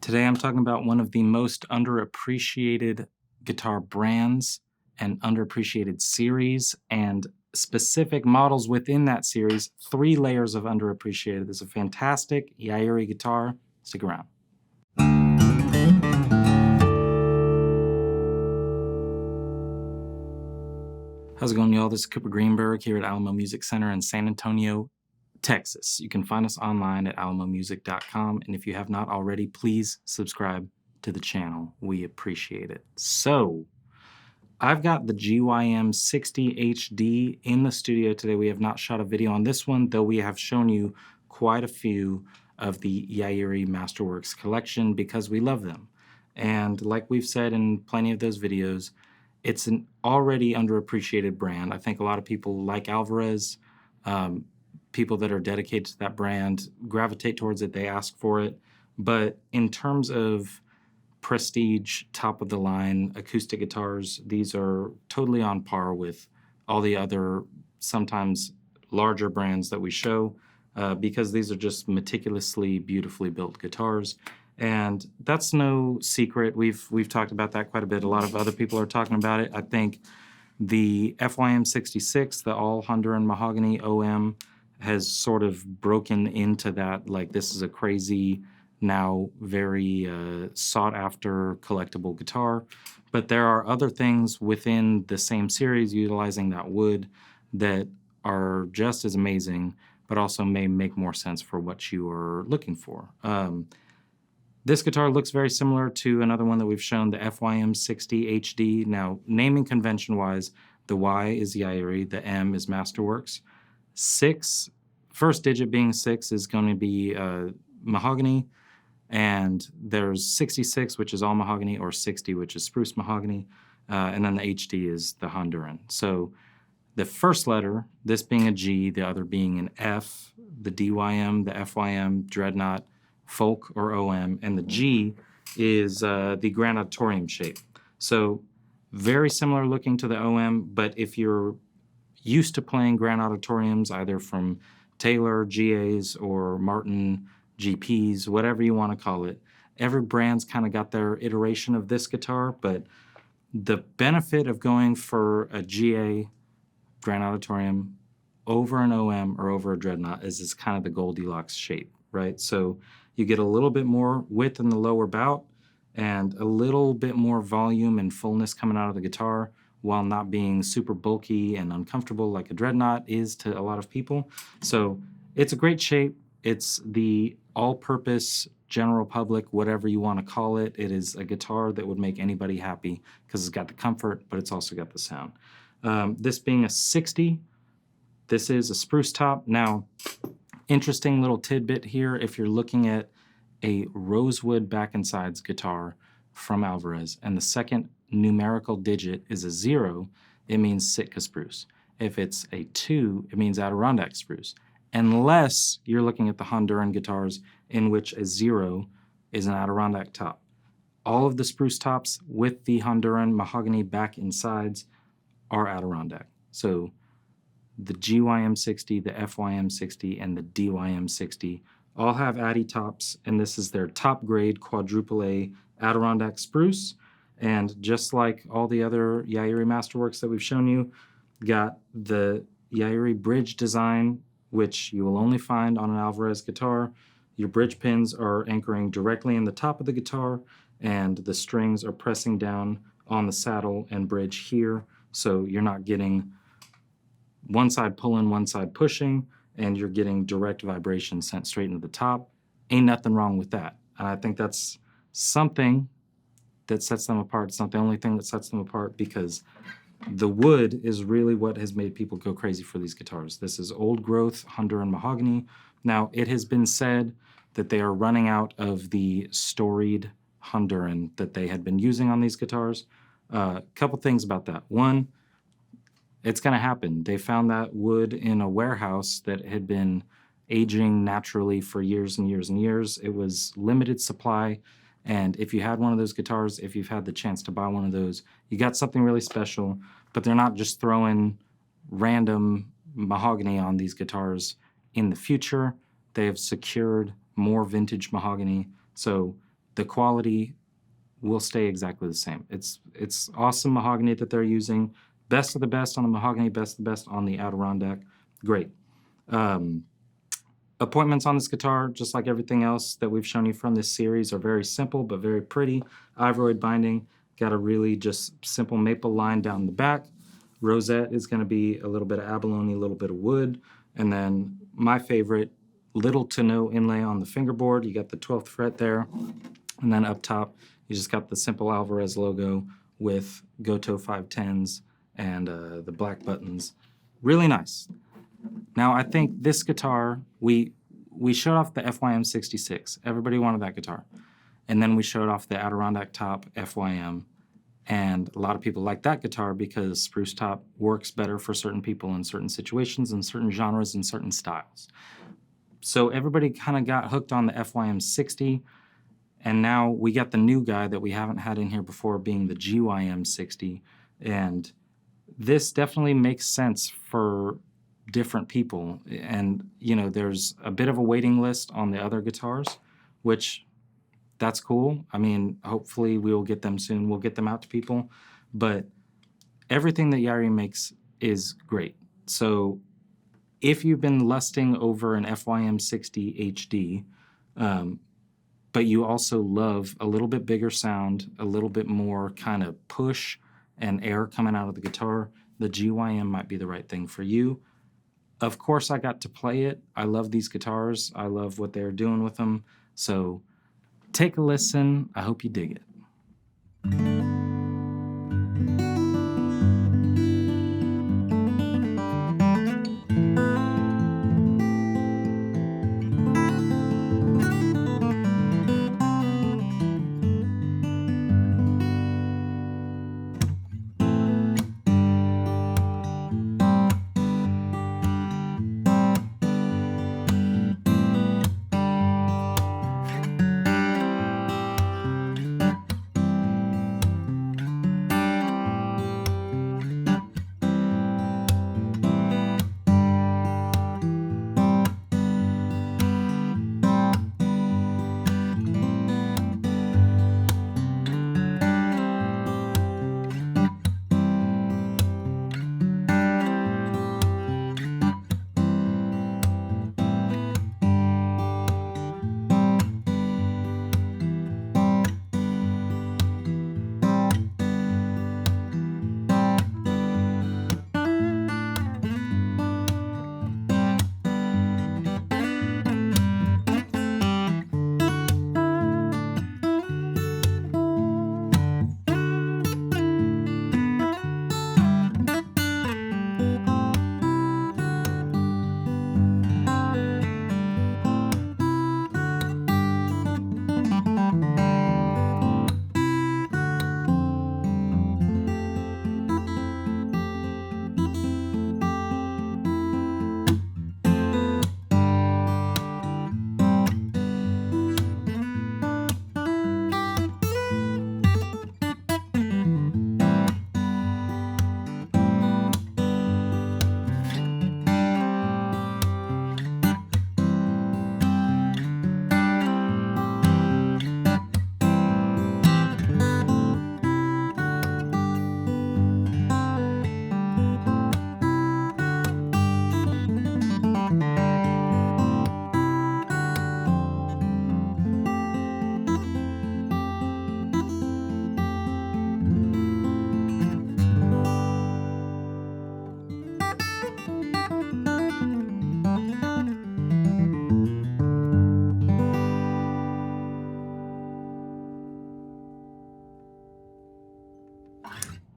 Today I'm talking about one of the most underappreciated guitar brands and underappreciated series and specific models within that series. 3 layers of underappreciated. This is a fantastic Yairi guitar. Stick around. How's it going, y'all? This is Cooper Greenberg here at Alamo Music Center in San Antonio, Texas. You can find us online at alamomusic.com, and if you have not already, please subscribe to the channel. We appreciate it. So, I've got the GYM60HD in the studio today. We have not shot a video on this one, though we have shown you quite a few of the Yairi Masterworks collection because we love them. And like we've said in plenty of those videos, it's an already underappreciated brand. I think a lot of people like Alvarez, people that are dedicated to that brand gravitate towards it, they ask for it. But in terms of prestige, top of the line acoustic guitars, these are totally on par with all the other, sometimes larger brands that we show, because these are just meticulously, beautifully built guitars. And that's no secret. We've talked about that quite a bit. A lot of other people are talking about it. I think the FYM66, the all Honduran Mahogany OM, has sort of broken into that, like, this is a crazy, now very sought-after collectible guitar. But there are other things within the same series utilizing that wood that are just as amazing, but also may make more sense for what you are looking for. This guitar looks very similar to another one that we've shown, the FYM60HD. Now, naming convention-wise, the Y is Yairi, the M is Masterworks. 6, first digit being 6, is going to be mahogany, and there's 66, which is all mahogany, or 60, which is spruce mahogany, and then the HD is the Honduran. So the first letter, this being a G, the other being an F, the DYM, the FYM, Dreadnought, Folk, or OM, and the G is the Grand Auditorium shape. So very similar looking to the OM, but if you're used to playing Grand Auditoriums, either from Taylor, GAs, or Martin, GPs, whatever you want to call it, every brand's kind of got their iteration of this guitar, but the benefit of going for a GA, Grand Auditorium, over an OM or over a Dreadnought is it's kind of the Goldilocks shape, right? So you get a little bit more width in the lower bout and a little bit more volume and fullness coming out of the guitar while not being super bulky and uncomfortable like a Dreadnought is to a lot of people. So it's a great shape. It's the all-purpose general public, whatever you want to call it. It is a guitar that would make anybody happy because it's got the comfort, but it's also got the sound. This being a 60, this is a spruce top. Now, interesting little tidbit here, if you're looking at a rosewood back and sides guitar from Alvarez, and the second numerical digit is a 0, it means Sitka spruce. If it's a 2, it means Adirondack spruce. Unless you're looking at the Honduran guitars in which a 0 is an Adirondack top. All of the spruce tops with the Honduran mahogany back and sides are Adirondack. So the GYM60, the FYM60, and the DYM60 all have Addy tops, and this is their top grade quadruple A Adirondack spruce. And just like all the other Yairi Masterworks that we've shown you, got the Yairi bridge design, which you will only find on an Alvarez guitar. Your bridge pins are anchoring directly in the top of the guitar, and the strings are pressing down on the saddle and bridge here, so you're not getting one side pulling, one side pushing, and you're getting direct vibration sent straight into the top. Ain't nothing wrong with that. And I think that's something that sets them apart. It's not the only thing that sets them apart, because the wood is really what has made people go crazy for these guitars. This is old growth Honduran mahogany. Now, it has been said that they are running out of the storied Honduran that they had been using on these guitars. Couple things about that. One, it's going to happen. They found that wood in a warehouse that had been aging naturally for years and years and years. It was limited supply, and if you had one of those guitars, if you've had the chance to buy one of those, you got something really special. But they're not just throwing random mahogany on these guitars. In the future, they have secured more vintage mahogany. So the quality will stay exactly the same. It's awesome mahogany that they're using. Best of the best on the mahogany, best of the best on the Adirondack. Great. Appointments on this guitar, just like everything else that we've shown you from this series, are very simple but very pretty. Ivoroid binding, got a really just simple maple line down the back. Rosette is going to be a little bit of abalone, a little bit of wood, and then my favorite, little to no inlay on the fingerboard. You got the 12th fret there, and then up top you just got the simple Alvarez logo with Goto 510s and the black buttons. Really nice. Now I think this guitar, we showed off the FYM66. Everybody wanted that guitar. And then we showed off the Adirondack Top FYM. And a lot of people like that guitar because spruce top works better for certain people in certain situations, in certain genres, and certain styles. So everybody kind of got hooked on the FYM60, and now we got the new guy that we haven't had in here before, being the GYM60. And this definitely makes sense for different people. And, you know, there's a bit of a waiting list on the other guitars, which that's cool. I mean, hopefully we will get them soon. We'll get them out to people. But everything that Yairi makes is great. So if you've been lusting over an FYM60HD, but you also love a little bit bigger sound, a little bit more kind of push and air coming out of the guitar, the GYM might be the right thing for you. Of course, I got to play it. I love these guitars. I love what they're doing with them. So take a listen. I hope you dig it.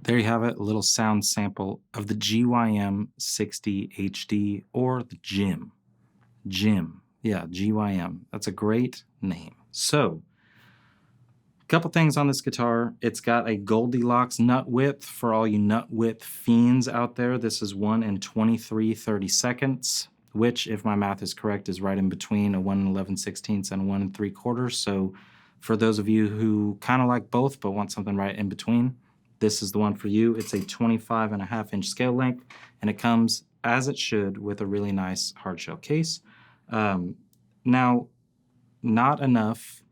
There you have it, a little sound sample of the GYM60HD or the GYM. GYM, yeah, GYM. That's a great name. So, a couple things on this guitar. It's got a Goldilocks nut width for all you nut width fiends out there. This is 1 23/32, which, if my math is correct, is right in between a 1 11/16 and a 1 3/4. So, for those of you who kind of like both but want something right in between, this is the one for you. It's a 25.5-inch scale length, and it comes, as it should, with a really nice hardshell case. Now, not enough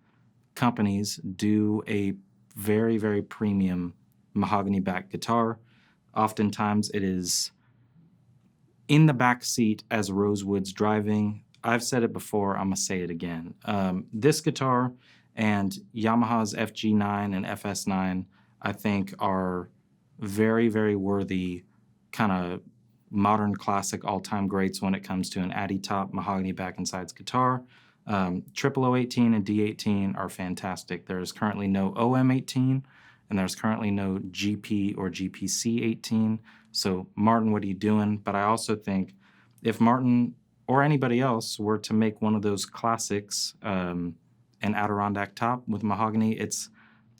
companies do a very, very premium mahogany back guitar. Oftentimes it is in the back seat as Rosewood's driving. I've said it before, I'm gonna say it again. This guitar and Yamaha's FG9 and FS9, I think, are very, very worthy kind of modern classic all-time greats when it comes to an Addy top mahogany back and sides guitar. 00018 and D18 are fantastic. There is currently no OM18, and there's currently no GP or GPC18. So Martin, what are you doing? But I also think if Martin or anybody else were to make one of those classics, an Adirondack top with mahogany, it's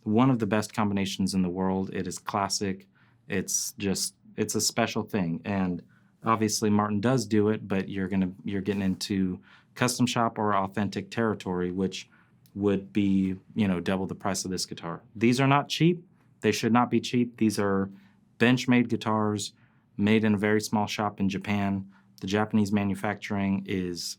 one of the best combinations in the world. It is classic. It's a special thing. And obviously Martin does do it, but you're getting into custom shop or authentic territory, which would be, double the price of this guitar. These are not cheap. They should not be cheap. These are bench-made guitars made in a very small shop in Japan. The Japanese manufacturing is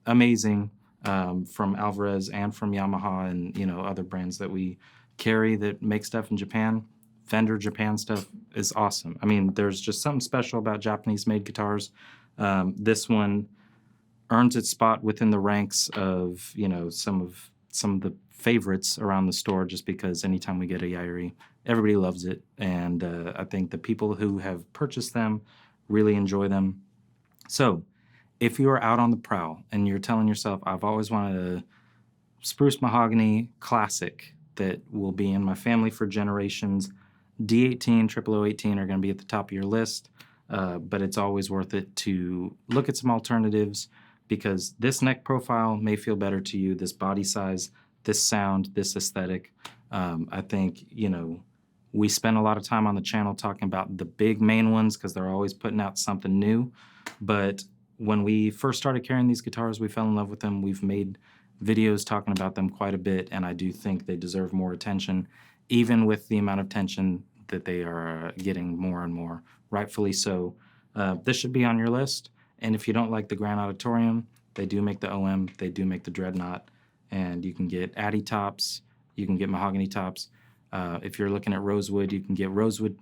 amazing, from Alvarez and from Yamaha and other brands that we carry that make stuff in Japan. Fender Japan stuff is awesome. I mean, there's just something special about Japanese-made guitars. This one earns its spot within the ranks of some of the favorites around the store, just because anytime we get a Yairi, everybody loves it, and I think the people who have purchased them really enjoy them. So if you are out on the prowl and you're telling yourself, I've always wanted a spruce mahogany classic that will be in my family for generations, D18, 00018 are going to be at the top of your list, but it's always worth it to look at some alternatives, because this neck profile may feel better to you, this body size, this sound, this aesthetic. I think, we spend a lot of time on the channel talking about the big main ones because they're always putting out something new. But when we first started carrying these guitars, we fell in love with them. We've made videos talking about them quite a bit, and I do think they deserve more attention, even with the amount of attention that they are getting more and more, rightfully so. This should be on your list. And if you don't like the Grand Auditorium, they do make the OM, they do make the Dreadnought, and you can get Addy tops, you can get mahogany tops. If you're looking at Rosewood, you can get Rosewood,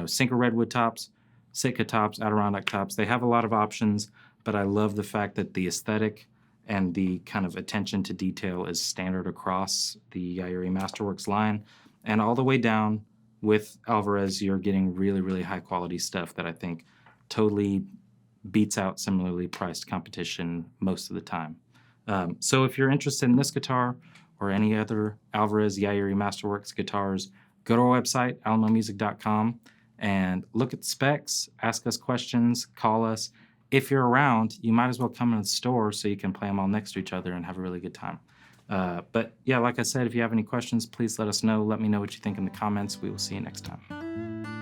Sinker Redwood tops, Sitka tops, Adirondack tops. They have a lot of options, but I love the fact that the aesthetic and the kind of attention to detail is standard across the Yairi Masterworks line. And all the way down with Alvarez, you're getting really, really high quality stuff that I think totally beats out similarly priced competition most of the time. So if you're interested in this guitar or any other Alvarez Yairi Masterworks guitars, go to our website, alamomusic.com, and look at the specs, ask us questions, call us. If you're around, you might as well come in the store so you can play them all next to each other and have a really good time. But yeah, like I said, if you have any questions, please let us know. Let me know what you think in the comments. We will see you next time.